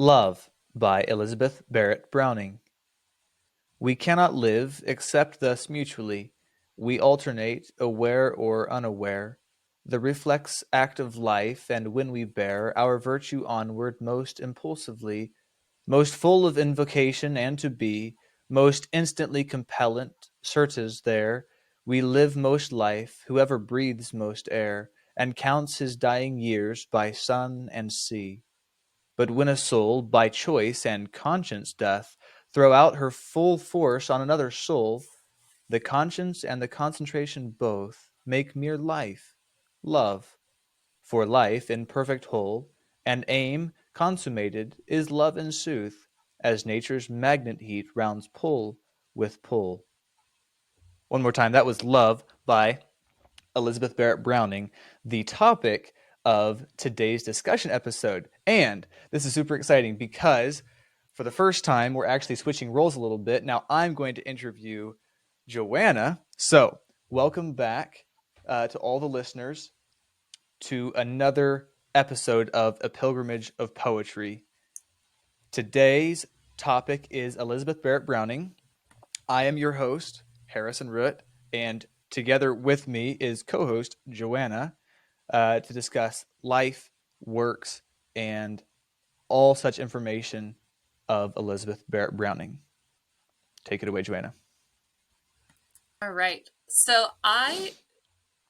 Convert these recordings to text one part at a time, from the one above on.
Love by Elizabeth Barrett Browning. We cannot live except thus mutually. We alternate, aware or unaware, the reflex act of life, and when we bear our virtue onward most impulsively, most full of invocation and to be, most instantly compellent, certes there, we live most life, whoever breathes most air, and counts his dying years by sun and sea. But when a soul, by choice and conscience doth throw out her full force on another soul, the conscience and the concentration both make mere life, love. For life in perfect whole, and aim consummated, is love in sooth, as nature's magnet heat rounds pull with pull. One more time, that was Love by Elizabeth Barrett Browning, the topic of today's discussion episode. And this is super exciting because for the first time, we're actually switching roles a little bit. Now I'm going to interview Joanna. So, welcome back to all the listeners to another episode of A Pilgrimage of Poetry. Today's topic is Elizabeth Barrett Browning. I am your host, Harrison Root, and together with me is co-host Joanna to discuss life, works, and all such information of Elizabeth Barrett Browning. Take it away, Joanna. All right. So I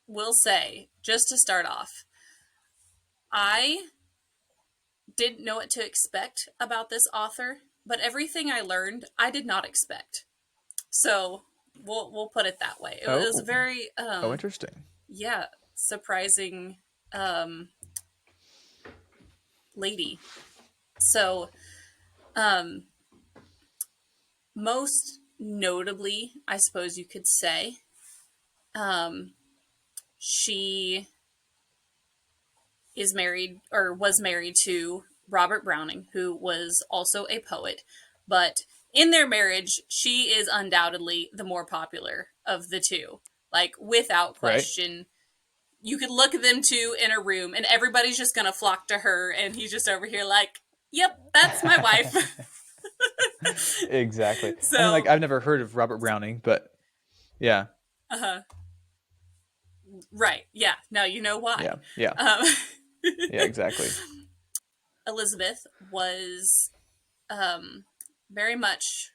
will say, just to start off, I didn't know what to expect about this author, but everything I learned, I did not expect. So we'll put it that way. It was Oh, very interesting. yeah, surprising lady. So um most notably, I suppose you could say, um she is married or was married to Robert Browning, who was also a poet. But in their marriage, she is undoubtedly the more popular of the two. Like, without Right? question, you could look at them two in a room and everybody's just going to flock to her. And he's just over here, like, yep, that's my wife. Exactly. I mean, like, So, I've never heard of Robert Browning, but yeah, uh, right. Yeah. Now you know yeah, why. yeah, Um, yeah, exactly. Elizabeth was very much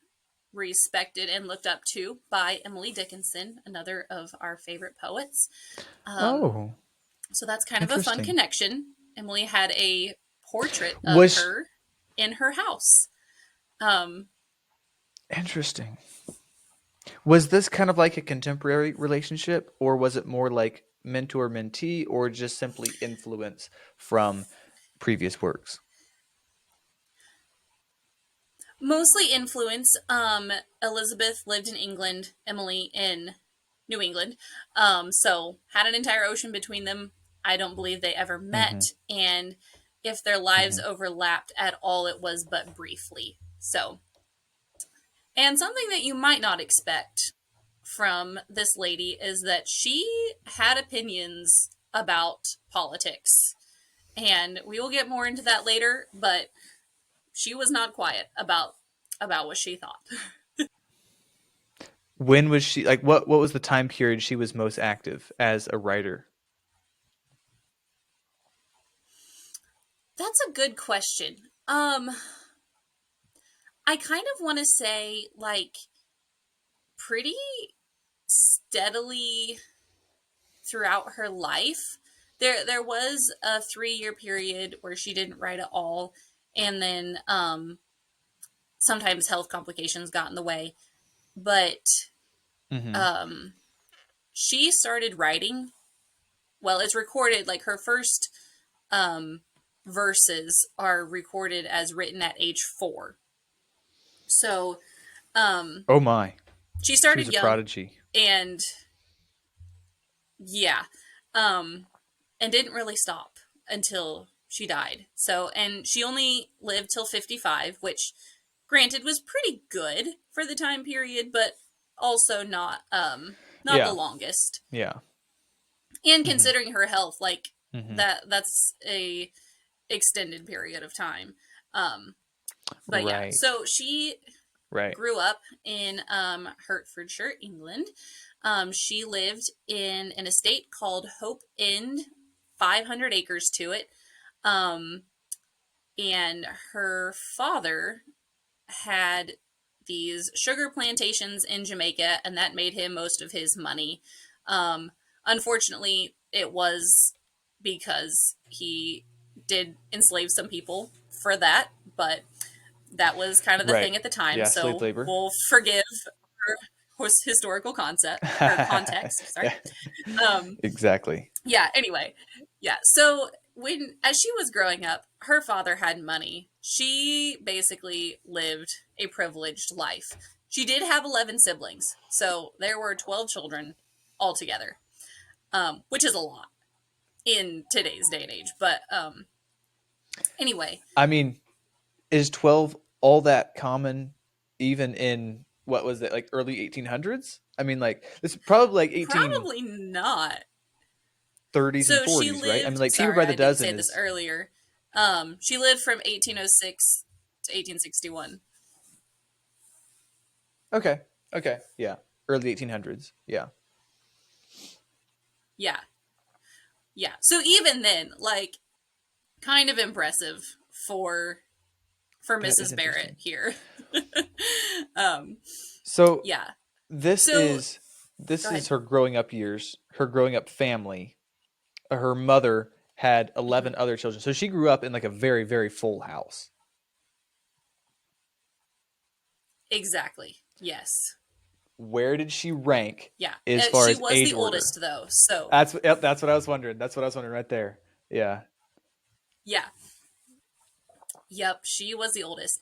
respected and looked up to by Emily Dickinson, another of our favorite poets. Um, Oh, so that's kind of a fun interesting. connection. Emily had a portrait of Was her in her house. Um, interesting. Was this kind of like a contemporary relationship, or was it more like mentor mentee, or just simply influence from previous works? Mostly influence. Elizabeth lived in England, Emily in New England. So had an entire ocean between them. I don't believe they ever met, Mm-hmm. and if their lives Mm-hmm. overlapped at all, it was but briefly. So, and something that you might not expect from this lady is that she had opinions about politics. And we will get more into that later, but she was not quiet about what she thought. When was she like? What was the time period she was most active as a writer? That's a good question. I kind of want to say like pretty steadily throughout her life. There was a 3 year period where she didn't write at all, and then sometimes health complications got in the way. But Mm-hmm. um, she started writing. Well, it's recorded like her first um, verses are recorded as written at age 4. So um, Oh my, she she was started a young, prodigy. and yeah, um, and didn't really stop until she died. So, and she only lived till 55, which granted was pretty good for the time period, but also not the Yeah, longest. yeah. And Mm-hmm. considering her health, like Mm-hmm. that's a extended period of time. Um, But yeah, Right. so she Right. grew up in Hertfordshire, England. She lived in an estate called Hope End, 500 acres to it. Um, and her father had these sugar plantations in Jamaica, and that made him most of his money. Um, Unfortunately, it was because he did enslave some people for that, but that was kind of the Right. thing at the time. Yeah, slave So labor. we'll forgive historical concept or context. Sorry. Yeah, Um, exactly. yeah. Anyway, yeah. So when as she was growing up, her father had money. She basically lived a privileged life. She did have 11 siblings, so there were 12 children altogether, which is a lot in today's day and age. But anyway, I mean, is 12 all that common even in what was it, like early 1800s? I mean, like it's probably like probably not. 1830s and So she 40s, right? I mean, lived, like Cheaper sorry, by the I didn't Dozen say this is earlier. She lived from 1806 to 1861. okay. Okay. Yeah. Early 1800s. Yeah. Yeah. Yeah. So even then, like, kind of impressive for That is Mrs. Barrett interesting. here. um, So yeah. this So is go this ahead. is her growing up years, her growing up family. Her mother had Hmm. 11 other children. So she grew up in like a very, very full house. Exactly. Yes. Where did she rank Yeah. as far She as was age the order? oldest though. So, That's what I was wondering. That's what I was wondering right there. Yeah. yeah. Yep, she was the oldest.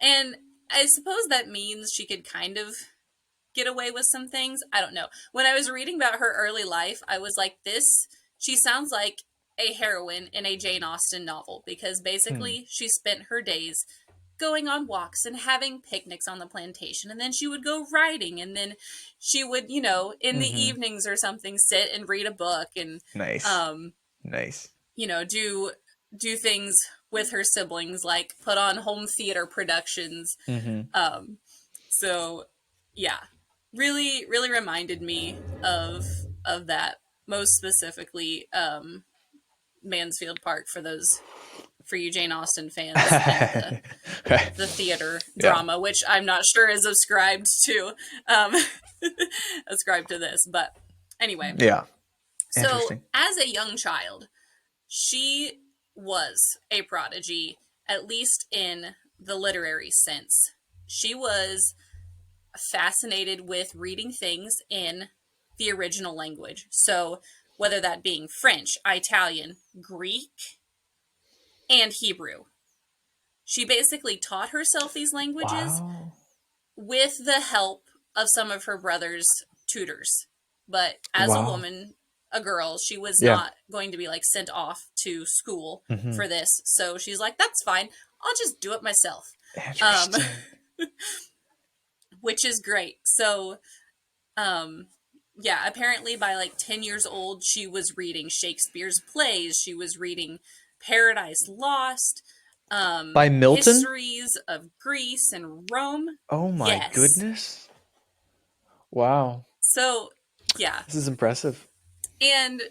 And I suppose that means she could kind of get away with some things. I don't know. When I was reading about her early life, I was like, she sounds like a heroine in a Jane Austen novel because Hmm. basically she spent her days going on walks and having picnics on the plantation. And then she would go riding. And then she would, in the Mm-hmm. evenings or something, sit and read a book and, Nice. um, Nice. do things with her siblings, like put on home theater productions. Mm-hmm. Um, so yeah, really, really reminded me of that. Most specifically, Mansfield Park for you Jane Austen fans, and Okay. the theater Yeah. drama, which I'm not sure is ascribed to um, ascribed to this, but anyway. Yeah. So Interesting. as a young child, she was a prodigy, at least in the literary sense. She was fascinated with reading things in the original language. So, whether that being French, Italian, Greek, and Hebrew. She basically taught herself these languages Wow. with the help of some of her brother's tutors. But as a Wow. woman, a girl, she was Yeah. not going to be like sent off to school Mm-hmm. for this. So she's like, that's fine. I'll just do it myself. Um, Interesting. which is great. So, um, yeah, apparently by like 10 years old, she was reading Shakespeare's plays. She was reading Paradise Lost, By Milton? histories of Greece and Rome. Oh my Yes. goodness. Wow. So, yeah. This is impressive. And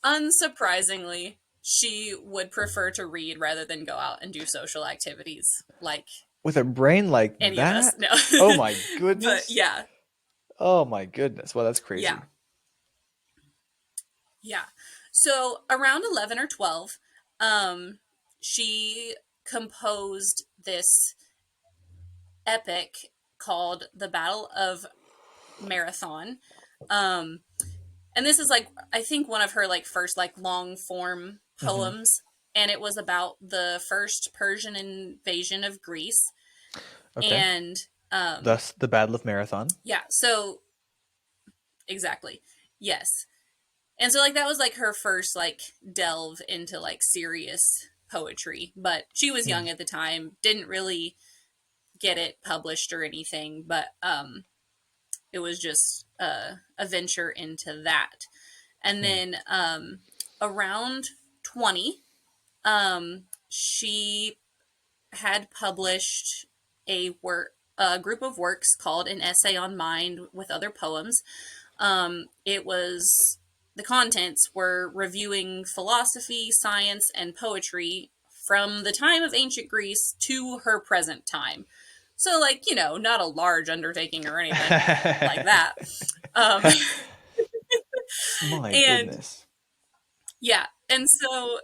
unsurprisingly, she would prefer to read rather than go out and do social activities like With a brain like any of us. that? No. Oh my But goodness. yeah, Oh my goodness. Well, that's yeah, crazy. yeah. So around 11 or 12, um, she composed this epic called The Battle of Marathon. Um, and this is like, I think one of her like first like long form Hmm. poems. And it was about the first Persian invasion of Greece. Okay. And Thus, the Battle of Marathon. yeah, so exactly. Yes. And so like that was like her first like delve into like serious poetry, but she was Hmm. young at the time, didn't really get it published or anything, but it was just a venture into that. And Hmm. then around 20, she had published a group of works called An Essay on Mind with Other Poems. It was the contents were reviewing philosophy, science, and poetry from the time of ancient Greece to her present time. So, like, not a large undertaking or anything like that. Um, My and goodness. yeah, and so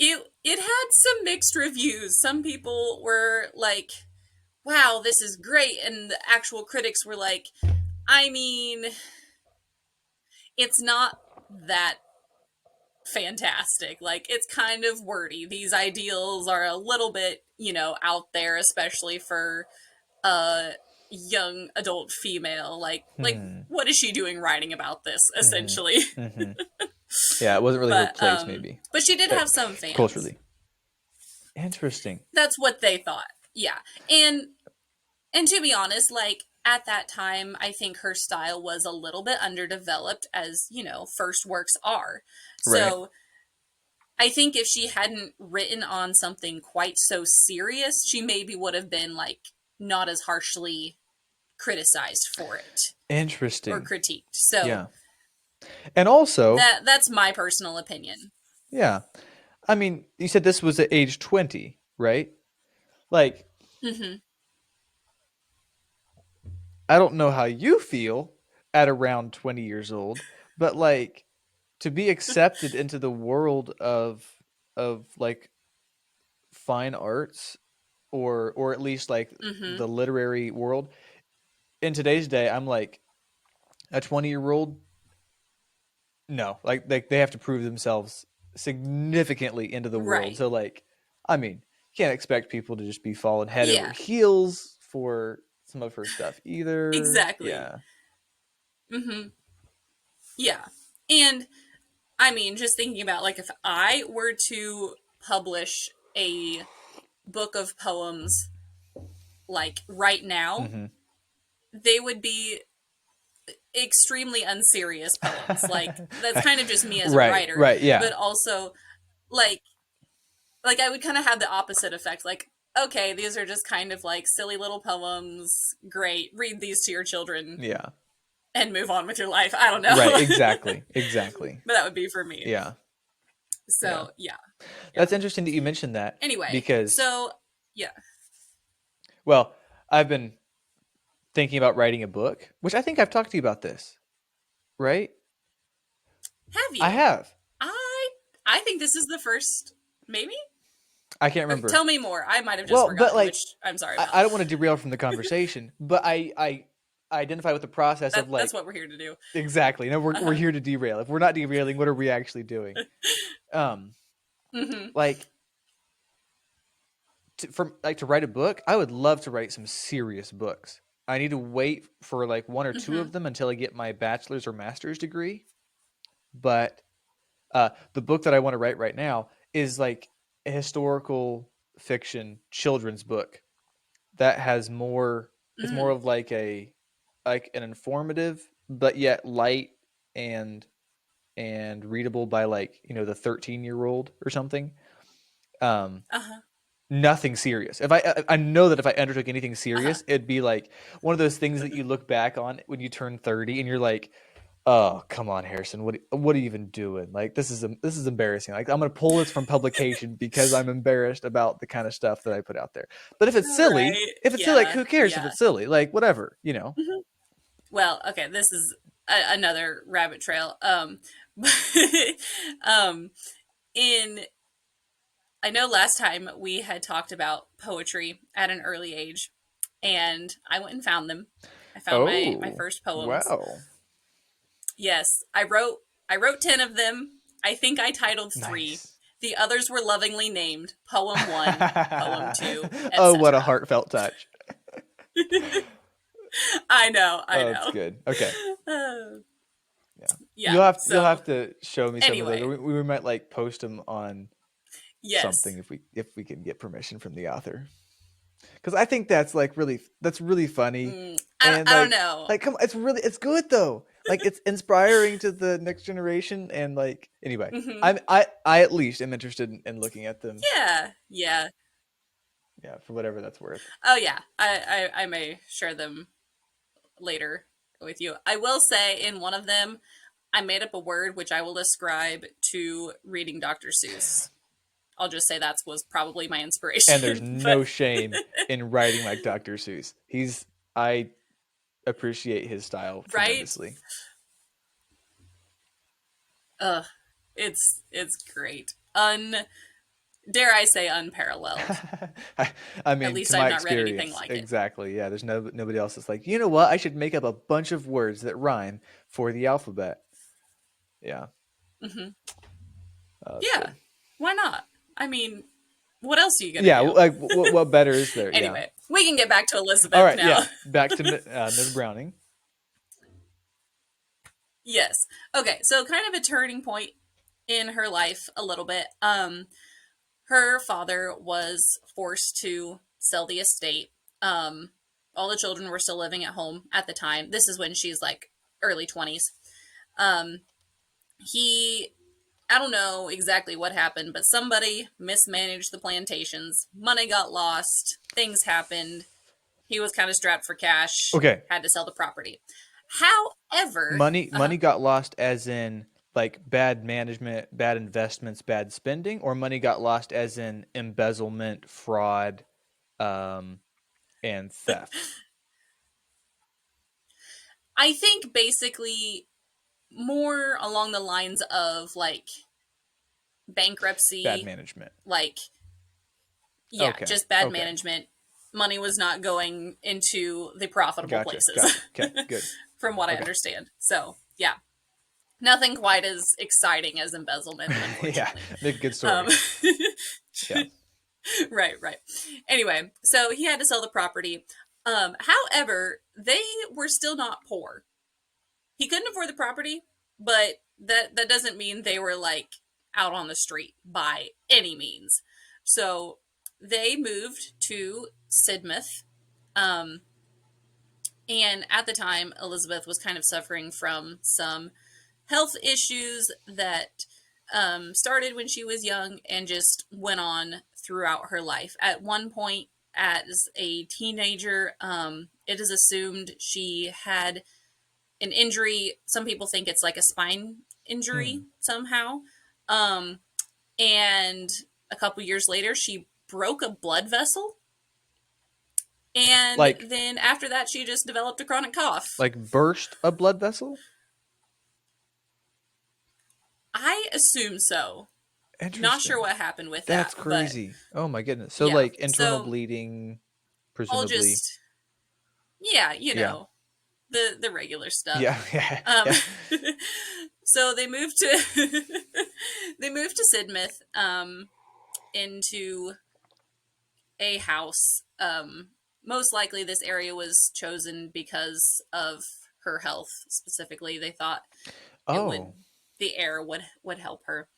it had some mixed reviews. Some people were like, "Wow, this is great," and the actual critics were like, "I mean, it's not that fantastic. Like, it's kind of wordy. These ideals are a little bit, out there, especially for a young adult female. Like Hmm. what is she doing writing about this, Mm-hmm. essentially?" Mm-hmm. Yeah, it wasn't really her but place, maybe. but she did Uh, have some fans. culturally. Interesting. That's what they thought. Yeah. And to be honest, like at that time, I think her style was a little bit underdeveloped, as, first works are. Right. So I think if she hadn't written on something quite so serious, she maybe would have been like not as harshly criticized for it or Interesting. critiqued. So Yeah. And also, that's my personal opinion. yeah. I mean, you said this was at age 20, right? Like, Hmm. I don't know how you feel at around 20 years old, but like to be accepted into the world of like fine arts or at least like Hmm. the literary world in today's day, I'm like a 20-year-old, no, like they have to prove themselves significantly into the world. Right. So like, I mean, you can't expect people to just be falling head over Yeah. heels for some of her stuff either. Exactly. Yeah. Hmm. Yeah. And I mean, just thinking about like if I were to publish a book of poems like right now, Hmm. they would be extremely unserious poems. Like that's kind of just me as a Right, writer, right, yeah. but also like like I would kind of have the opposite effect. Like, okay, these are just kind of like silly little poems. Great, read these to your children Yeah. and move on with your life. I don't Right, know, exactly. Exactly. but that would be for me. Yeah. Yeah. So yeah, yeah. That's interesting that you mentioned that Anyway, because, so yeah, well, I've been thinking about writing a book, which I think I've talked to you about this, right? have I you? have. I I think this is the first, maybe. I can't Or remember. tell me more. I might have just Well, but forgotten, like which I'm sorry I, about. I don't want to derail from the conversation, but I identify with the process of That's like what we're here to do. exactly. No, we're Uh here to derail. If we're not derailing, what are we actually doing? Um, huh. Hmm. like to write a book, I would love to write some serious books. I need to wait for like one or two Hmm. of them until I get my bachelor's or master's degree. But the book that I want to write right now is like a historical fiction children's book that has more. It's more Mm. of like an informative, but yet light and and readable by like the 13-year-old or something. Um, Uh huh. Nothing serious. If I know that if I undertook anything Uh huh. serious, it'd be like one of those things that you look back on when you turn 30 and you're like, "Oh, come on, Harrison. What are you even doing? Like this is embarrassing. Like I'm going to pull this from publication because I'm embarrassed about the kind of stuff that I put out there." But Right. if it's silly, like Yeah. who cares if Yeah. it's silly? Like whatever. Hmm. Well, okay. This is another rabbit trail. Um, in I know last time we had talked about poetry at an early age, and I went and found them. I found my Oh, first poems. wow. Yes, I wrote 10 of them. I think I titled 3. Nice. The others were lovingly named Poem 1, Poem 2, Oh, what a etc. heartfelt touch. I know, I Oh, that's know. good. Okay. Yeah. Yeah, You'll so have to show me some of those. Or anyway, we might like post them on yes. something if we can get permission from the author. Cuz I think that's like that's really funny and I don't know. come on, it's good though. Like it's inspiring to the next generation and like anyway, Hmm. I at least am interested in looking at them. Yeah, yeah. Yeah, for whatever that's worth. Oh yeah, I may share them later with you. I will say in one of them, I made up a word which I will ascribe to reading Dr. Seuss. I'll just say that was probably my And there's inspiration. But no shame in writing like Dr. Seuss. I appreciate his style right, tremendously. uh, it's great. Dare I say unparalleled. I, I At mean, to least I've my not read anything experience, like it. exactly. Yeah, there's nobody else that's like, you know what? I should make up a bunch of words that rhyme for the alphabet. Yeah, Hmm. that's Yeah, good. why not? I mean, what else are you gonna Yeah, do? like what better is there? Yeah. Anyway, we can get back to All Elizabeth right. now. Yeah. Back to Miss Browning. Yes. Okay, so kind of a turning point in her life a little bit. Her father was forced to sell the estate. Um, all the children were still living at home at the time. This is when she's like early 20s. Um, he, I don't know exactly what happened, but somebody mismanaged the plantations. Money got lost. Things happened. He was kind of strapped for cash, Okay. had to sell the property. However, Money got lost as in like bad management, bad investments, bad spending, or money got lost as in embezzlement, fraud, um, and theft. I think basically more along the lines of like Bad bankruptcy, management. like, yeah, Okay. just bad Okay. management. Money was not going into the profitable Gotcha. places, Gotcha. Okay. Good. from what I Okay. understand. So, yeah, nothing quite as exciting as embezzlement, Yeah. unfortunately. Make a good Um, story. Yeah. right, right. Anyway, so he had to sell the property. However, they were still not poor. He couldn't afford the property, but that doesn't mean they were like out on the street by any means. So they moved to Sidmouth. Um, and at the time, Elizabeth was kind of suffering from some health issues that started when she was young and just went on throughout her life. At one point, as a teenager, it is assumed she had an injury. Some people think it's like a spine Hmm. injury somehow. Um, and a couple years later, she broke a blood vessel. And Like then after that, she just developed a chronic cough. burst a blood vessel. I assume so. Not sure Interesting. what happened with that, That's but crazy. Oh my goodness. So yeah. like internal So bleeding, I'll presumably. just, yeah, Yeah. the regular stuff. Yeah. Yeah. Um, Yeah. so they moved to they moved to Sidmouth, into a house. Most likely, this area was chosen because of her health. Specifically, they thought it would Oh. the air would help her.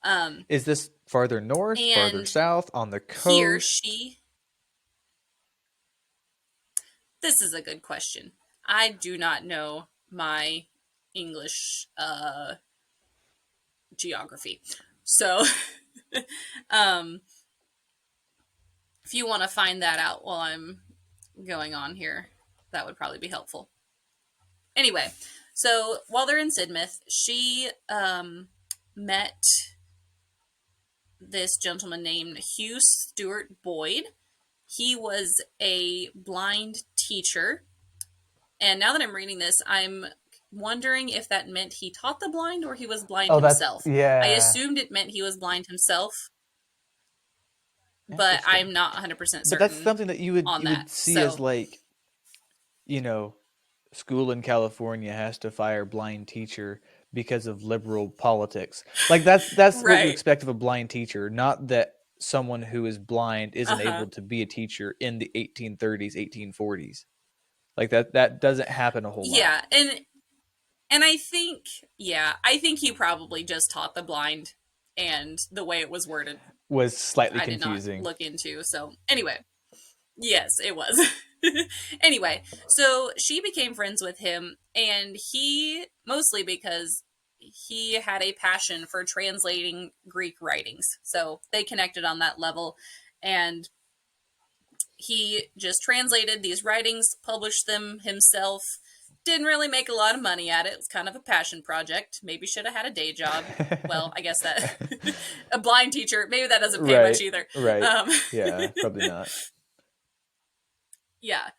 Um, Is this farther north, farther and south, on the here coast? she. This is a good question. I do not know my English geography, so um, if you want to find that out while I'm going on here, that would probably be helpful. Anyway, so while they're in Sidmouth, she met this gentleman named Hugh Stewart Boyd. He was a blind teacher. And now that I'm reading this, I'm wondering if that meant he taught the blind or he was blind Oh, that's himself. I yeah. assumed it meant he was blind himself, but I'm Interesting. not 100% But that's certain something that you would on you that. would see as So, like, you know, school in California has to fire blind teacher because of liberal politics. Like that's what you right. expect of a blind teacher, not that someone who is blind Uh isn't huh. able to be a teacher in the 1830s, 1840s. Like that doesn't happen a whole lot. Yeah. And I think, yeah, I think he probably just taught the blind, and the way it was worded, Was slightly I did not confusing. look into. So, anyway, yes, it was. Anyway, so she became friends with him, and he, mostly because he had a passion for translating Greek writings. So they connected on that level. And he just translated these writings, published them himself. Didn't really make a lot of money at it. It was kind of a passion project. Maybe should have had a day job. Well, I guess that a blind teacher, maybe that doesn't pay much Right, either. right. Um, Yeah, probably not. yeah,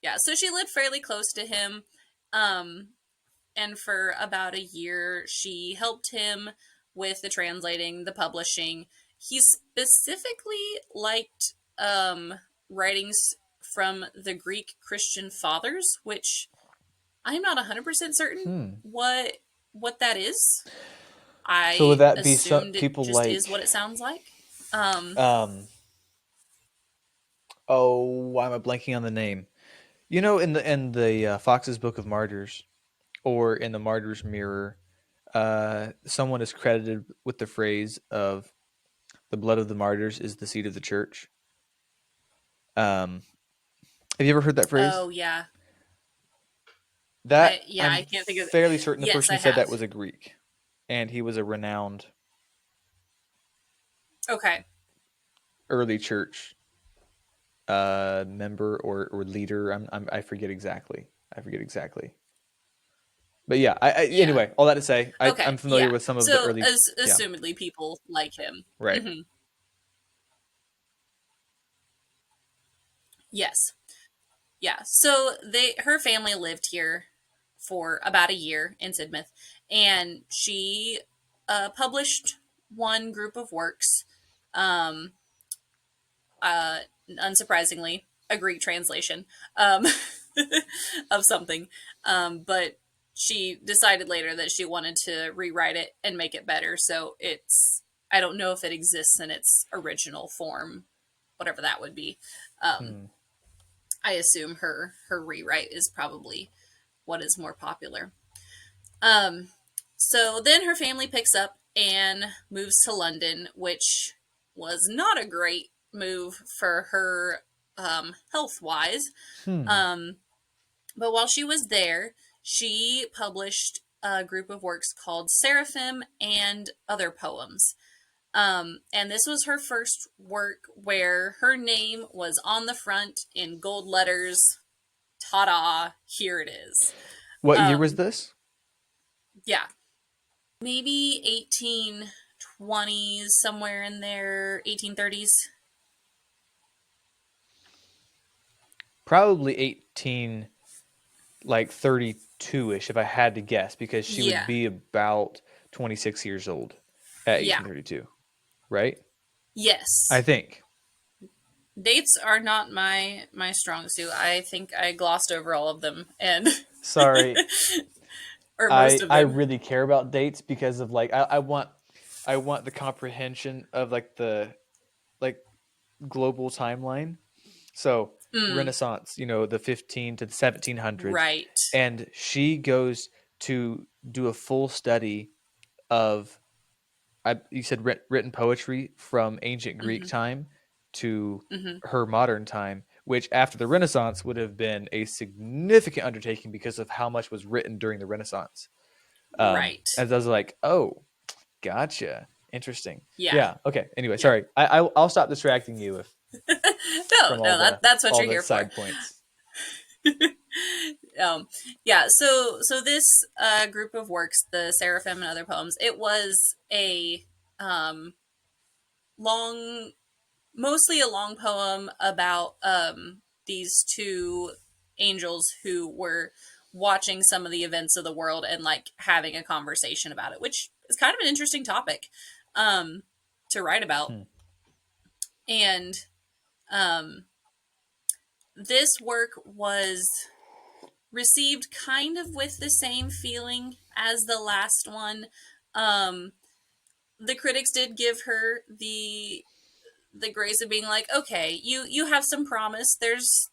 yeah. So she lived fairly close to him. Um, and for about a year, she helped him with the translating, the publishing. He specifically liked writings from the Greek Christian fathers, which I'm not 100% certain Hmm. what that is. So would I that be some assumed it people just is like what it sounds like. Um, um oh, why am I blanking on the name? You know, in the Fox's Book of Martyrs, or in the Martyr's Mirror, someone is credited with the phrase of "the blood of the martyrs is the seed of the church." Um, have you ever heard that phrase? oh yeah, That I I'm can't think of. fairly certain the Yes, person I who said have. that was a Greek, and he was a renowned Okay, early church member or leader. I forget exactly. I forget exactly. But yeah, yeah, anyway, all that to say, I'm okay, familiar yeah. with some of the So, early. Yeah, assumedly, people like him. right. Hmm. Yes, yeah. So her family lived here for about a year in Sidmouth, and she published one group of works. Um, uh, Unsurprisingly, a Greek translation um, of something. But she decided later that she wanted to rewrite it and make it better. So I don't know if it exists in its original form, whatever that would be. Um, Hmm. I assume her rewrite is probably what is more popular. Um, so then her family picks up and moves to London, which was not a great move for her health wise. Hmm. Um, but while she was there, she published a group of works called Seraphim and Other Poems. And this was her first work where her name was on the front in gold letters. Ta da, here it is. What year was Um, this? yeah, maybe 1820s, somewhere in there, 1830s. Probably 18, like 32-ish, if I had to guess, because she would Yeah, be about 26 years old at yeah, 1832, right? I yes. think. Dates are not my strong suit. I think I glossed over all of them and Sorry, or most of I them. really care about dates because of like I want the comprehension of like the like global timeline. So Mm, Renaissance, you know, the 15 to the 1700s, right. and she goes to do a full study of you said written poetry from ancient Greek Hmm. time to Hmm. her modern time, which after the Renaissance would have been a significant undertaking because of how much was written during the Renaissance. Right. As I was like, oh, gotcha, interesting. Yeah. Yeah. Okay. Anyway, Yeah. sorry. I'll stop distracting you if No, from no, that's what all you're the here for. side points. Yeah. So this group of works, the Seraphim and Other Poems, it was a um, long, mostly a long poem about these two angels who were watching some of the events of the world and like having a conversation about it, which is kind of an interesting topic um, to write about. Hmm. And um, this work was received kind of with the same feeling as the last one. Um, the critics did give her the grace of being like, okay, you have some promise. There's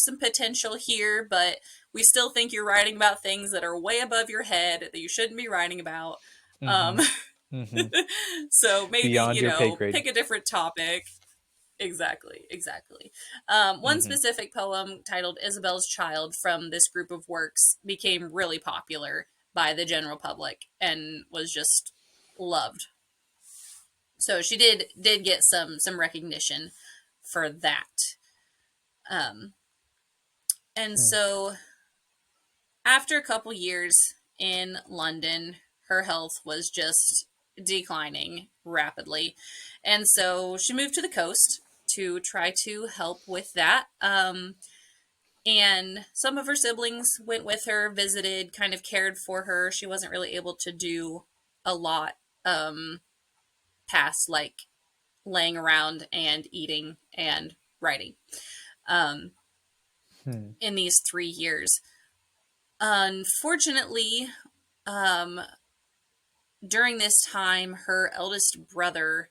some potential here, but we still think you're writing about things that are way above your head that you shouldn't be writing about. Mm-hmm. Um, Mm-hmm. so maybe Beyond your pay grade. pick a different topic. Exactly, exactly. One Mm-hmm. specific poem titled Isabel's Child from this group of works became really popular by the general public and was just loved. So she did get some recognition for that. Um, and Hmm. so after a couple years in London, her health was just declining rapidly. And so she moved to the coast to try to help with that. And some of her siblings went with her, visited, kind of cared for her. She wasn't really able to do a lot past like laying around and eating and writing um, Hmm. in these 3 years. Unfortunately, um, during this time, her eldest brother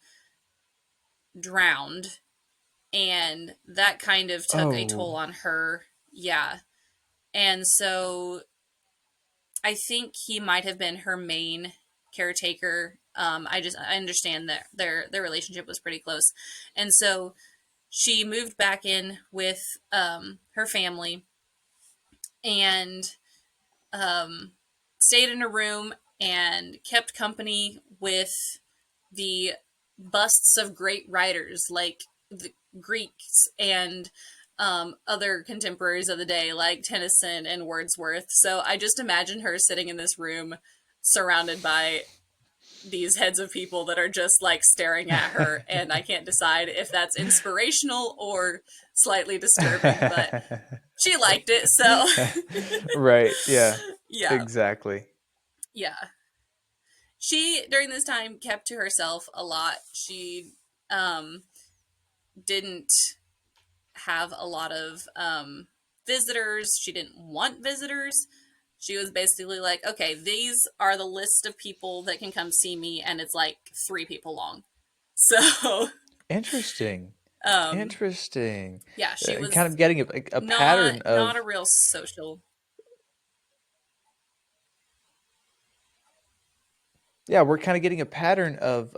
drowned, and that kind of took a toll Oh, on her. Yeah. And so I think he might have been her main caretaker. I understand that their relationship was pretty close, and so she moved back in with her family and um, stayed in a room and kept company with the busts of great writers like the Greeks and other contemporaries of the day like Tennyson and Wordsworth. So I just imagine her sitting in this room surrounded by these heads of people that are just like staring at her, and I can't decide if that's inspirational or slightly disturbing, but she liked it, so right. Yeah, yeah. exactly. Yeah. She during this time kept to herself a lot. She um didn't have a lot of visitors. She didn't want visitors. She was basically like, okay, these are the list of people that can come see me, and it's like 3 people long. So, Interesting. um, Interesting. yeah, she Kind was of getting a pattern not a of, real social. yeah, we're kind of getting a pattern of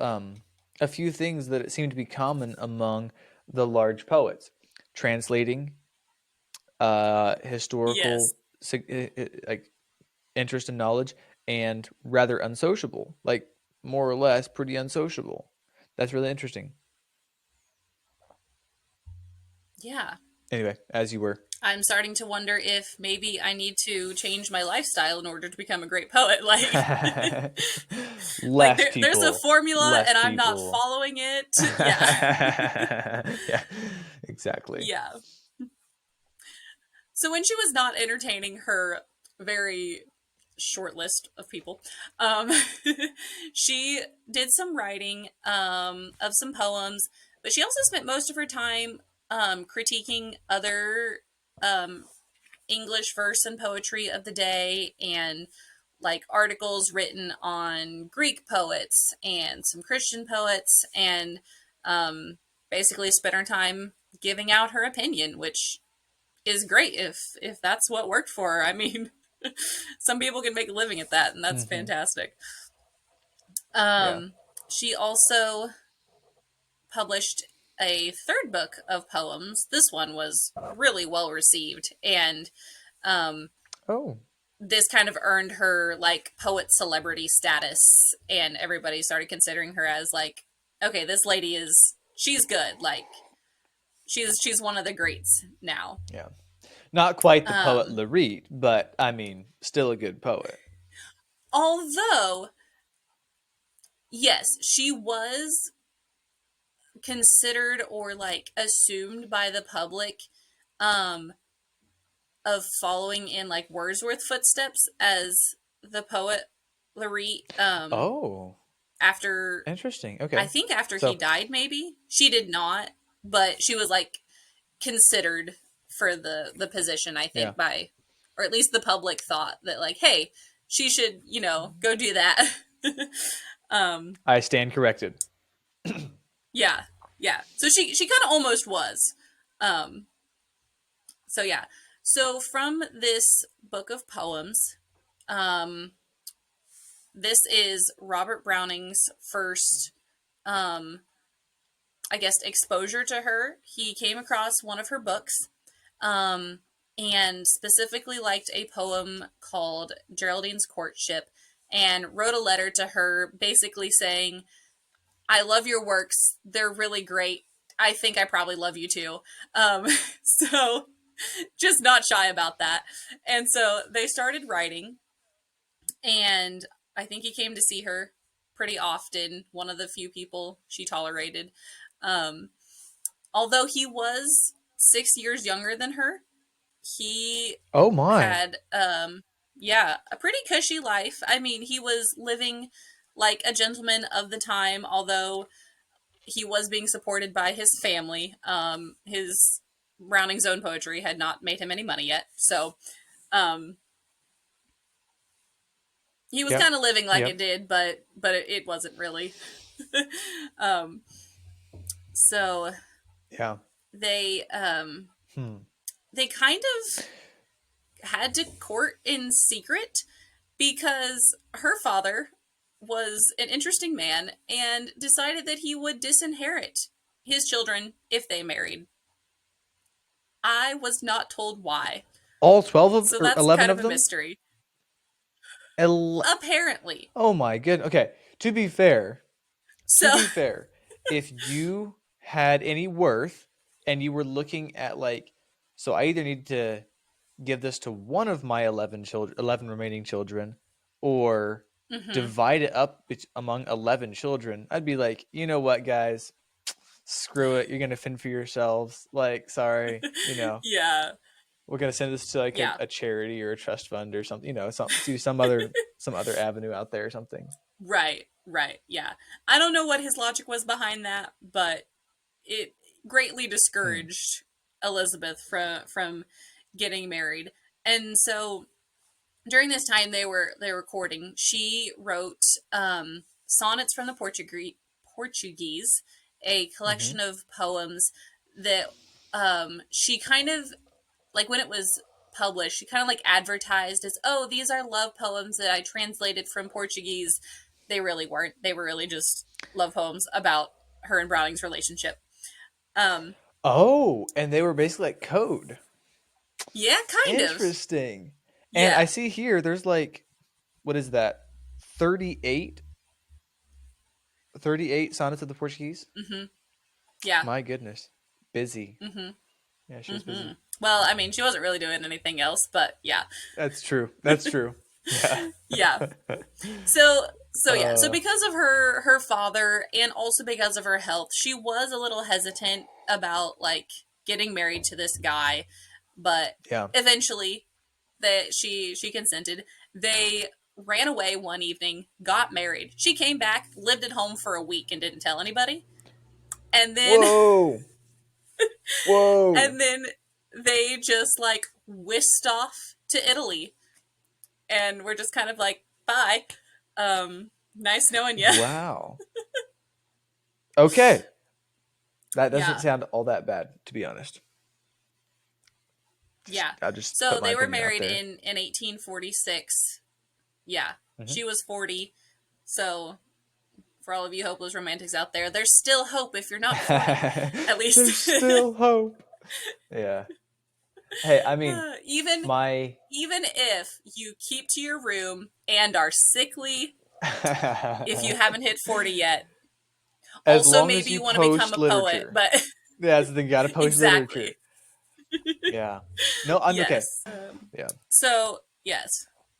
a few things that seem to be common among the large poets. Translating Yes. historical like interest and knowledge, and rather unsociable, like more or less pretty unsociable. That's really interesting. Yeah. Anyway, as you were. I'm starting to wonder if maybe I need to change my lifestyle in order to become a great poet. Like, like Less there's a people. formula Less and I'm not people. following it. Yeah. Yeah, exactly. Yeah. So when she was not entertaining her very short list of people, um, she did some writing of some poems, but she also spent most of her time critiquing other um, English verse and poetry of the day and like articles written on Greek poets and some Christian poets and um, basically spent her time giving out her opinion, which is great if that's what worked for her. I mean, some people can make a living at that, and that's Hmm. fantastic. Yeah. Um, she also published a third book of poems. This one was really well received, and um, Oh, this kind of earned her like poet celebrity status, and everybody started considering her as like, okay, this lady is she's good. Like she's one of the greats now. yeah. Not quite the poet Um, laureate, but I mean, still a good poet. although yes, she was considered or like assumed by the public um of following in like Wordsworth footsteps as the poet laureate Oh, after interesting. I Okay. think after he So, died maybe. She did not, but she was like considered for the position I yeah, think by or at least the public thought that like hey, she should, go do that. um I stand corrected. yeah. Yeah. So she kind of almost was. Um so yeah. So from this book of poems, um this is Robert Browning's first um I guess exposure to her. He came across one of her books um and specifically liked a poem called Geraldine's Courtship and wrote a letter to her basically saying, "I love your works. They're really great. I think I probably love you too. Um, so just not shy about that. And so they started writing, and I think he came to see her pretty often, one of the few people she tolerated. Um, Although he was 6 years younger than her, he Oh my. had, yeah, a pretty cushy life. I mean, he was living like a gentleman of the time, although he was being supported by his family. His Browning's own poetry had not made him any money yet, so um, he was kind Yep. of living like it Yep. did, but it wasn't really. um, so Yeah. they Hmm. they kind of had to court in secret because her father was an interesting man and decided that he would disinherit his children if they married. I was not told why. All 12 of So or that's 11 kind of of a them? mystery. El- Apparently. oh my good. Okay. To be fair, to So, be fair, if you had any worth and you were looking at like, so I either need to give this to one of my 11 children, 11 remaining children, or mhm. divide it up among 11 children, I'd be like, you know what, guys, screw it. You're gonna fend for yourselves. Like, sorry, Yeah. we're gonna send this to like a, Yeah. a charity or a trust fund or something. Do some other avenue out there or something. Right. Right. Yeah. I don't know what his logic was behind that, but it greatly Hmm. discouraged Elizabeth from getting married. And so during this time they were courting, she wrote sonnets from the Portuguese, a Mm-hmm. collection of poems that she kind of like when it was published, she kind of like advertised as, "Oh, these are love poems that I translated from Portuguese." They really weren't. They were really just love poems about her and Browning's relationship. Um, Oh, and they were basically like code. yeah, kind of. Interesting. And I Yeah. see here there's like what is that? 38 38 sonnets of the Portuguese? Mm-hmm. Yeah. My goodness. Busy. Mm-hmm. Yeah, she was Mm-hmm. busy. Well, I mean, she wasn't really doing anything else, but yeah. That's true. That's true. Yeah. Yeah. So yeah. So uh because of her father and also because of her health, she was a little hesitant about like getting married to this guy, but yeah. eventually that she consented. They ran away one evening, got married. She came back, lived at home for a week and didn't tell anybody. And then Whoa. Whoa. and then they just like whisked off to Italy, and we're just kind of like, bye. Nice knowing you. Wow. Okay. That doesn't Yeah, sound all that bad, to be honest. yeah. I'll just So put my they were opinion out married there. in 1846. Yeah, Hmm. she was 40. So for all of you hopeless romantics out there, there's still hope if you're not 40, at There's least. still hope. Yeah. Hey, I mean, even my even if you keep to your room and are sickly, if you haven't hit 40 yet, as also long as maybe you you want to become post a poet, literature. but That's the thing. You got to post literature. exactly. Yeah. No, I'm okay. Yes. Yeah. So, yes,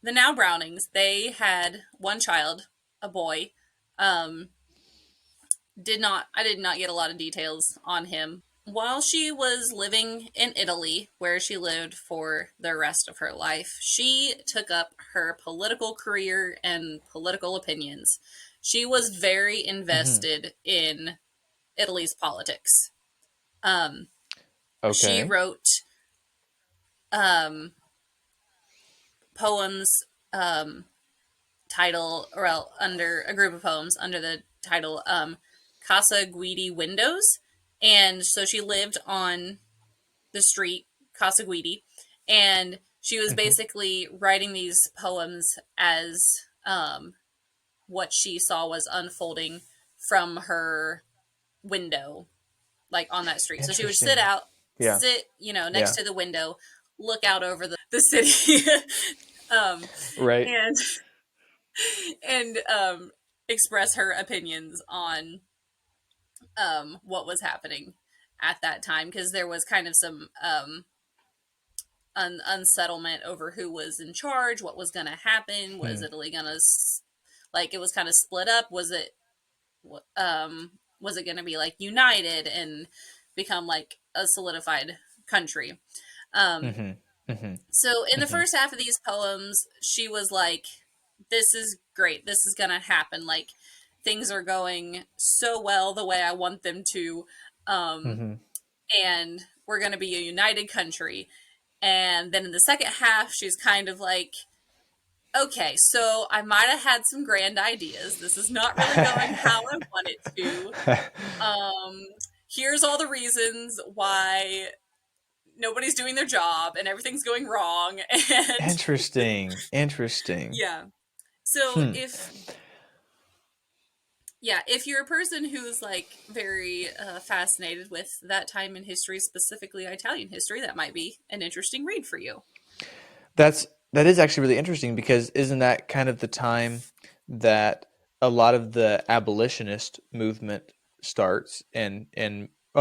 the now Brownings, they had one child, a boy. Um, I did not get a lot of details on him. While she was living in Italy, where she lived for the rest of her life, she took up her political career and political opinions. She was very Hmm. invested in Italy's politics. Um, she Okay. wrote um, poems title, or well, under a group of poems under the title Casa Guidi Windows. And so she lived on the street Casa Guidi, and she was Hmm. basically writing these poems as what she saw was unfolding from her window, like on that street. So she would Interesting. Yeah. sit, next Yeah. to the window, look out over the city, um, Right. and and express her opinions on what was happening. at that time, because there was kind of some unsettlement over who was in charge, what was going to happen, was Hmm. Italy going to like, it was kind of split up, was it going to be like united and become like a solidified country. um Hmm. Hmm. so in the Hmm. first half of these poems, she was like, this is great, this is going to happen, like things are going so well the way I want them to. um Hmm. and we're going to be a united country. And then in the second half, she's kind of like, okay, so I might have had some grand ideas. This is not really going how I want it to. Um, Here's all the reasons why nobody's doing their job and everything's going wrong. And Interesting. Interesting. yeah. So Hmm. if you're a person who's like very fascinated with that time in history, specifically Italian history, that might be an interesting read for you. That is actually really interesting because isn't that kind of the time that a lot of the abolitionist movement starts and I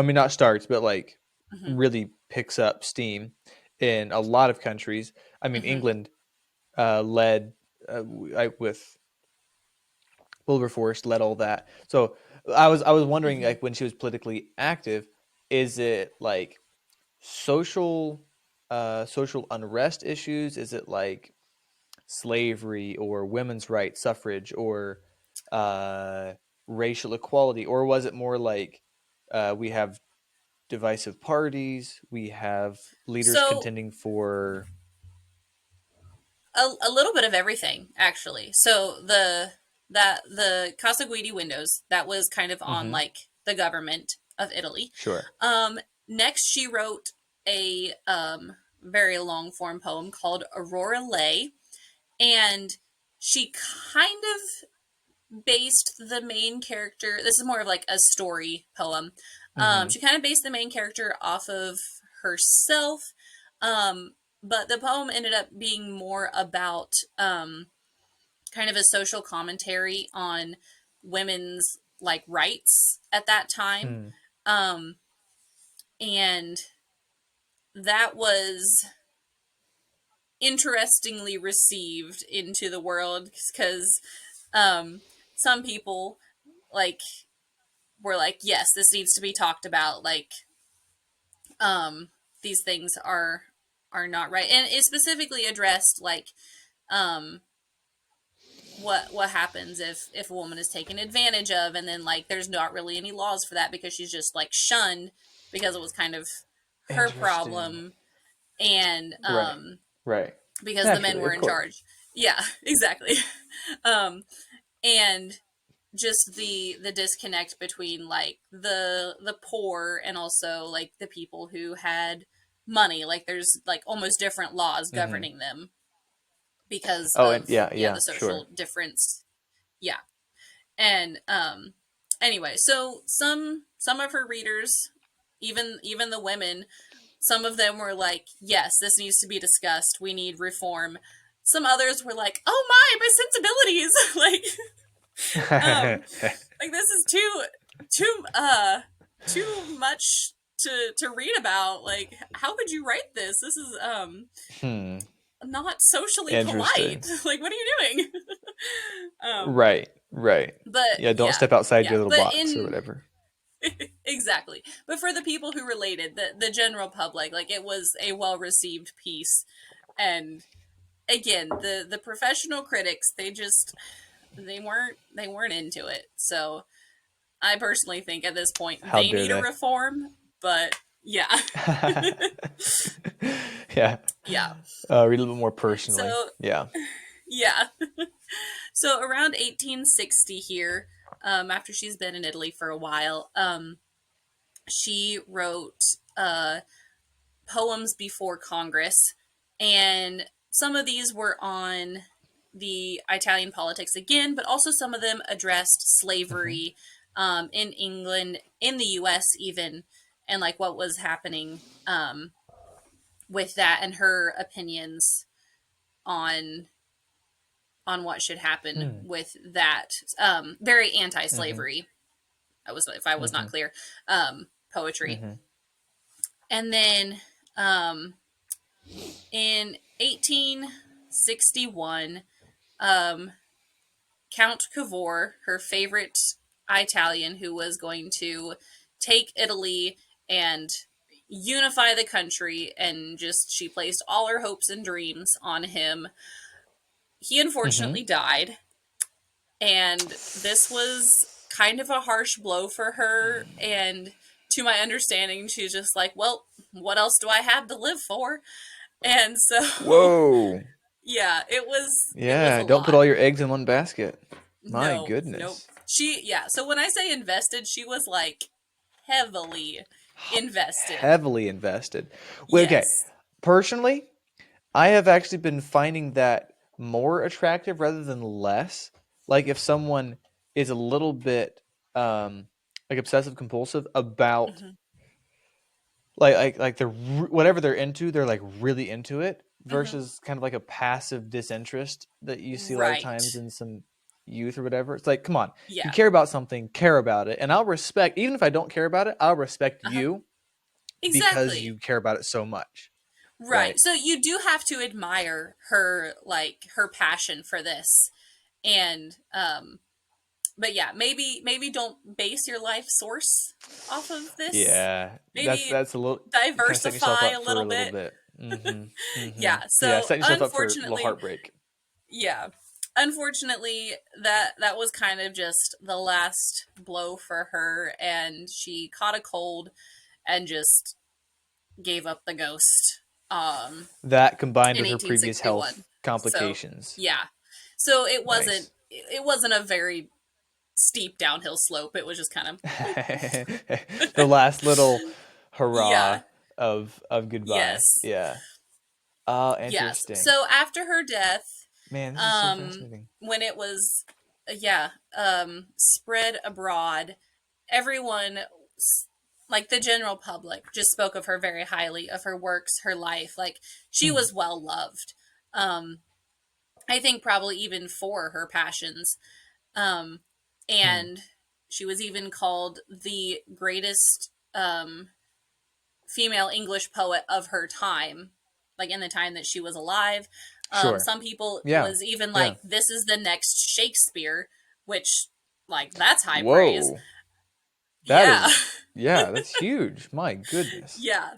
mean not starts but like Hmm. really picks up steam in a lot of countries. I mean Hmm. England led with Wilberforce led all that. So I was wondering Hmm. like when she was politically active, is it like social social unrest issues? Is it like slavery or women's rights, suffrage, or uh, racial equality, or was it more like we have divisive parties, we have leaders So contending for? a little bit of everything, actually. So the Casa Guidi windows, that was kind of on Hmm. like the government of Italy. Sure. Next, she wrote a very long form poem called Aurora Lay, and she kind of based the main character. This is more of like a story poem. Hmm. She kind of based the main character off of herself, um, but the poem ended up being more about kind of a social commentary on women's like rights at that time. Hmm. Um, and that was interestingly received into the world because um, some people like were like, yes, this needs to be talked about. Like, um, these things are not right, and it specifically addressed like um, what happens if a woman is taken advantage of, and then like there's not really any laws for that because she's just like shunned because it was kind of her Interesting. problem, and Right. Right. because the men Naturally, were of in course. charge. Yeah, exactly. um, and just the disconnect between like the poor and also like the people who had money. Like there's like almost different laws Hmm. governing them because Oh, and of yeah, the yeah, sure. social difference. Yeah. And anyway, so some of her readers, even the women, some of them were like, yes, this needs to be discussed, we need reform. Some others were like, oh my sensibilities. Um like this is too much to read about. Like, how could you write this? This is Hmm. not socially polite. Interesting. Like, what are you doing? um Right. Right. but Yeah. Don't yeah, step outside yeah, your little but box or in whatever. exactly. But for the people who related, the general public, like it was a well received piece. And again, the professional critics, they weren't into it. So I personally think at this point How they dare need a they? reform. But yeah. Yeah. Yeah. Read a little bit more personally. So Yeah. yeah. So around 1860 here, after she's been in Italy for a while, she wrote uh, poems before Congress, and some of these were on the Italian politics again, but also some of them addressed Hmm. slavery in England, in the U.S. even, and like what was happening with that, and her opinions on what should happen Hmm. with that. Very Hmm. anti-slavery. I was, if I was not Hmm. clear, poetry. And then um, in 1861, um, Count Cavour, her favorite Italian who was going to take Italy and unify the country, and just she placed all her hopes and dreams on him. He Mm-hmm. unfortunately died, and this was kind of a harsh blow for her. And to my understanding, she's just like, well, what else do I have to live for? And so Whoa. yeah, it was Yeah, a don't put lot. all your eggs in one basket. My No, nope. goodness. Yeah, so when I say invested, she was like heavily invested. Heavily invested. Wait, okay. Yes. Personally, I have actually been finding that more attractive rather than less. Like if someone is a little bit um like obsessive compulsive about Hmm. like they're whatever they're into, they're like really into it Hmm. versus kind of like a passive disinterest that you see a lot of Right. times in some youth or whatever. It's like, come on, you Yeah. care about something, care about it. And I'll respect, even if I don't care about it, I'll respect Uh-huh. you because you Exactly. care about it so much. Right. Right. So you do have to admire her, like her passion for this. And but yeah, maybe don't base your life source off of this. Yeah. Maybe That's a little kind of setting yourself diversify up a for little a little bit. bit. Mm-hmm. Mm-hmm. Yeah. Yeah, So setting yourself up for a little unfortunately, heartbreak. yeah, unfortunately, that was kind of just the last blow for her, and she caught a cold and just gave up the ghost That combined in with her previous health 1861. So complications. yeah, so it wasn't Nice. it wasn't a very steep downhill slope. It was just kind of boop. The last little hurrah Yeah. of goodbye. Yes. Yeah. Oh, Yes. interesting. So after her death, Man, this is so fascinating. when it was yeah, spread abroad, everyone, like the general public, just spoke of her very highly, of her works, her life. Like she Hmm. was well loved. Um, I think probably even for her passions. Um, Hmm. and she was even called the greatest female English poet of her time, like in the time that she was alive. Sure. Some people Yeah. was even Yeah. like, this is the next Shakespeare, which, like, that's high praise. Whoa. That Yeah. is, yeah, that's huge. My goodness. Yeah.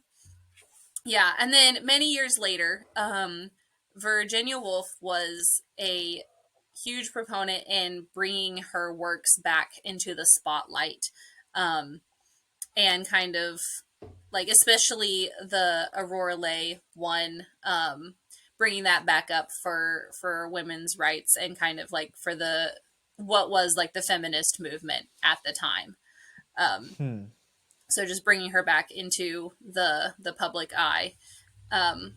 Yeah. And then many years later, Virginia Woolf was a huge proponent in bringing her works back into the spotlight. Um, and kind of like especially the Aurora Leigh one, bringing that back up for women's rights and kind of like for the what was like the feminist movement at the time. Um, Hmm. so just bringing her back into the public eye, um,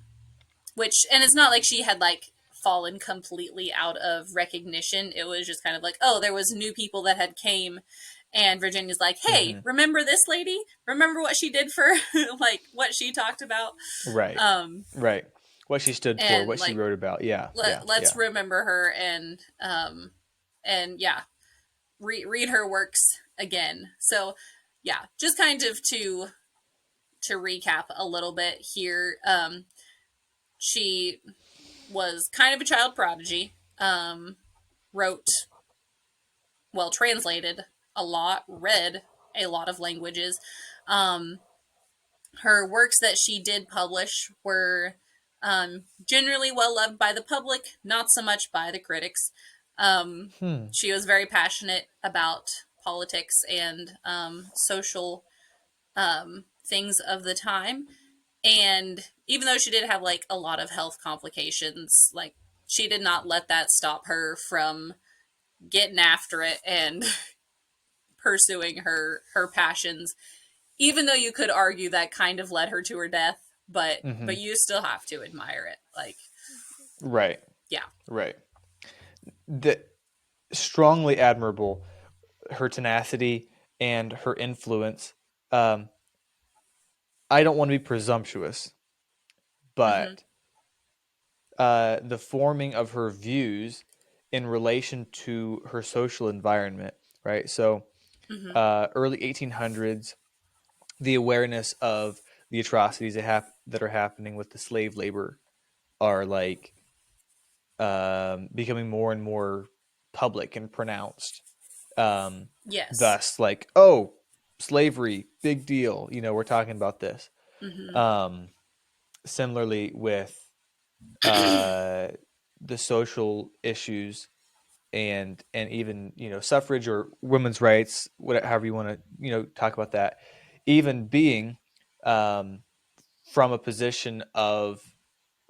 which and it's not like she had like fallen completely out of recognition. It was just kind of like, oh, there was new people that had came, and Virginia's like, hey, Mm-hmm. remember this lady? Remember what she did for like what she talked about? Right. Um, Right. What she stood for, and what she like wrote about. Yeah. Yeah. let's Yeah. remember her, and yeah, read her works again. So yeah, just kind of to recap a little bit here. She was kind of a child prodigy. Wrote, well, translated a lot, read a lot of languages. Um, her works that she did publish were generally well loved by the public, not so much by the critics. Hmm. She was very passionate about politics and social things of the time. And even though she did have like a lot of health complications, like she did not let that stop her from getting after it and pursuing her passions, even though you could argue that kind of led her to her death, Mm-hmm. but you still have to admire it, like, Right. yeah. Right. The strongly admirable, her tenacity and her influence. Um, I don't want to be presumptuous, Mm-hmm. but the forming of her views in relation to her social environment, right? So, Mm-hmm. early 1800s, the awareness of the atrocities that are happening with the slave labor are like becoming more and more public and pronounced. Um, Yes. Thus, like, oh, slavery, big deal. We're talking about this. Mm-hmm. Um, Similarly, with uh, the social issues and even suffrage or women's rights, whatever, however you want to talk about that, even being um, from a position of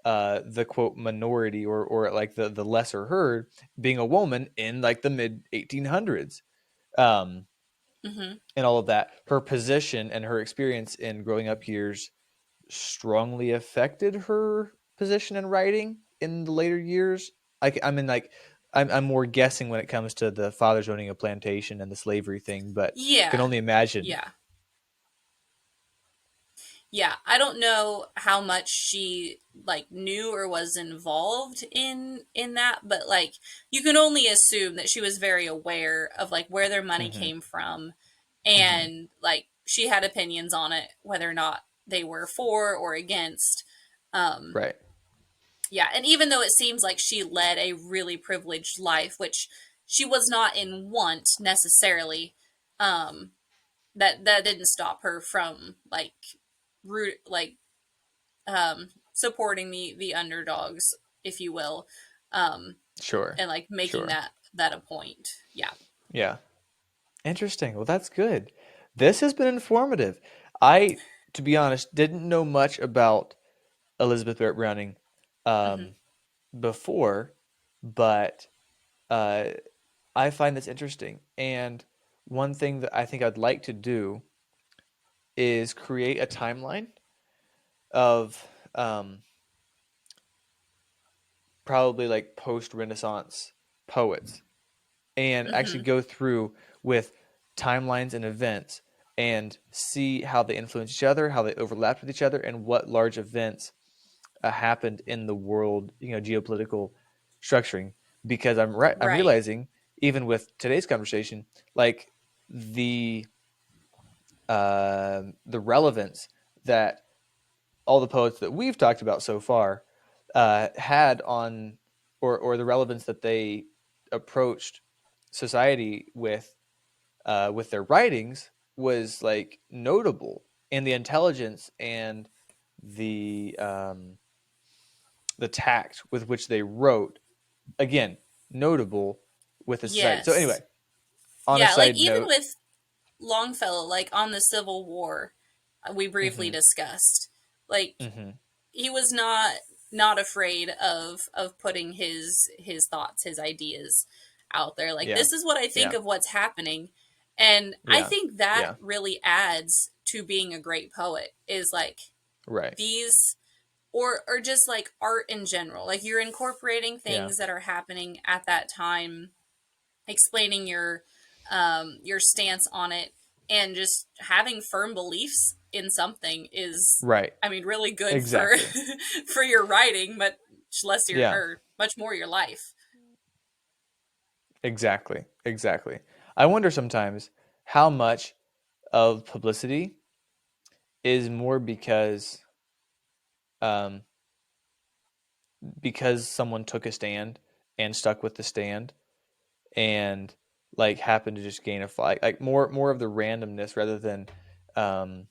the quote minority or like the lesser herd, being a woman in like the mid 1800s, um, Mm-hmm. and all of that, her position and her experience in growing up years strongly affected her position in writing in the later years. I mean, like, I'm more guessing when it comes to the fathers owning a plantation and the slavery thing, but can Yeah. only imagine. Yeah. Yeah, I don't know how much she like knew or was involved in that, but like you can only assume that she was very aware of like where their money Hmm. came from, Hmm. and like she had opinions on it whether or not they were for or against. Um Right. yeah, and even though it seems like she led a really privileged life, which she was not in want necessarily, um that didn't stop her from like root like supporting the underdogs, if you will, um, Sure. and like making Sure. that a point. Yeah. Yeah. Interesting. Well, that's good. This has been informative. I, to be honest, didn't know much about Elizabeth Barrett Browning Hmm. um, before, but uh, I find this interesting. And one thing that I think I'd like to do is create a timeline of probably like post Renaissance poets and actually Hmm. go through with timelines and events and see how they influence each other, how they overlapped with each other, and what large events happened in the world, geopolitical structuring. Because I'm Right. realizing even with today's conversation, like the the relevance that all the poets that we've talked about so far had on, or the relevance that they approached society with their writings was like notable, and the intelligence and the um, the tact with which they wrote, again, notable with the society. So Yes. anyway, on a Yeah. Like side even note. with Longfellow, like on the Civil War, we briefly Hmm. discussed. Like Hmm. he was not afraid of putting his thoughts, his ideas out there. Like Yeah. this is what I think Yeah. of what's happening, and I Yeah. think that Yeah. really adds to being a great poet. Is like Right. these or just like art in general. Like you're incorporating Yeah. things that are happening at that time, explaining your stance on it, and just having firm beliefs in something is, Right. I mean, really good for Exactly. for your writing, but less your Yeah. or much more your life. Exactly. Exactly. I wonder sometimes how much of publicity is more um, because someone took a stand and stuck with the stand and like happened to just gain a fight, like more of the randomness rather than um,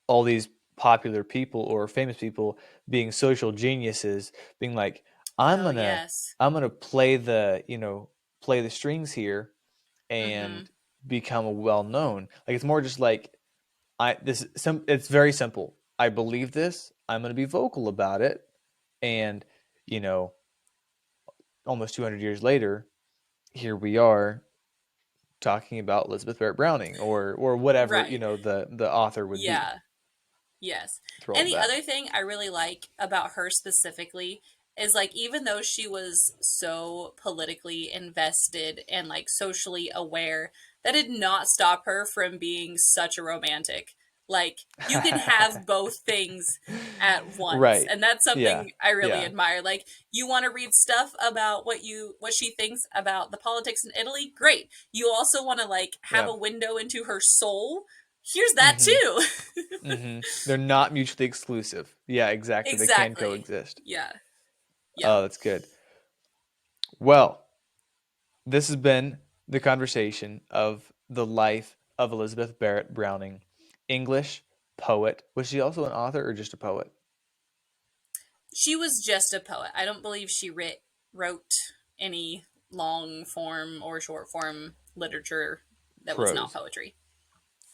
all these popular people or famous people being social geniuses, being like, i'm Oh gonna yes. i'm gonna play the play the strings here Mm-hmm. and become a well known. Like it's more just like, it's very simple. I believe this. I'm gonna be vocal about it, and you know almost 200 years later, here we are talking about Elizabeth Barrett Browning or whatever Right. the author would be Yeah. Yes. through all And of the that. other thing I really like about her specifically is like even though she was so politically invested and like socially aware, that did not stop her from being such a romantic. Like you can have both things at once. Right. And that's Yeah. something I really Yeah. admire. Like you want to read stuff about what she thinks about the politics in Italy? Great. You also want to like have Yeah. a window into her soul? here's that Mm-hmm. too. Mm-hmm. They're not mutually exclusive. Yeah, exactly. They can Exactly. coexist. Yeah. Yeah. Oh, that's good. Well, this has been the conversation of the life of Elizabeth Barrett Browning, English poet. Was she also an author or just a poet? She was just a poet. I don't believe she wrote any long form or short form literature that was not Prose. poetry.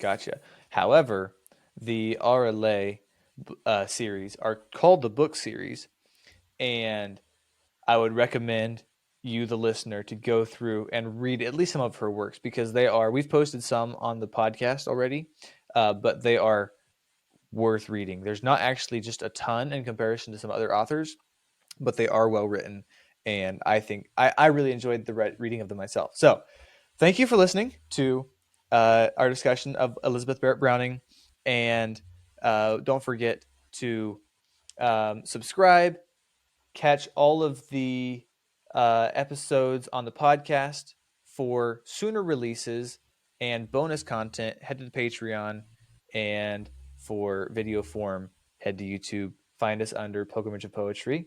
Gotcha. However, the RLA series are called the book series, and I would recommend you, the listener, to go through and read at least some of her works because they are, we've posted some on the podcast already, but they are worth reading. There's not actually just a ton in comparison to some other authors, but they are well written. And I think I really enjoyed the reading of them myself. So thank you for listening to our discussion of Elizabeth Barrett Browning. And don't forget to subscribe, catch all of the episodes on the podcast for sooner releases and bonus content. Head to the Patreon, and for video form, head to YouTube. Find us under Pilgrimage of Poetry.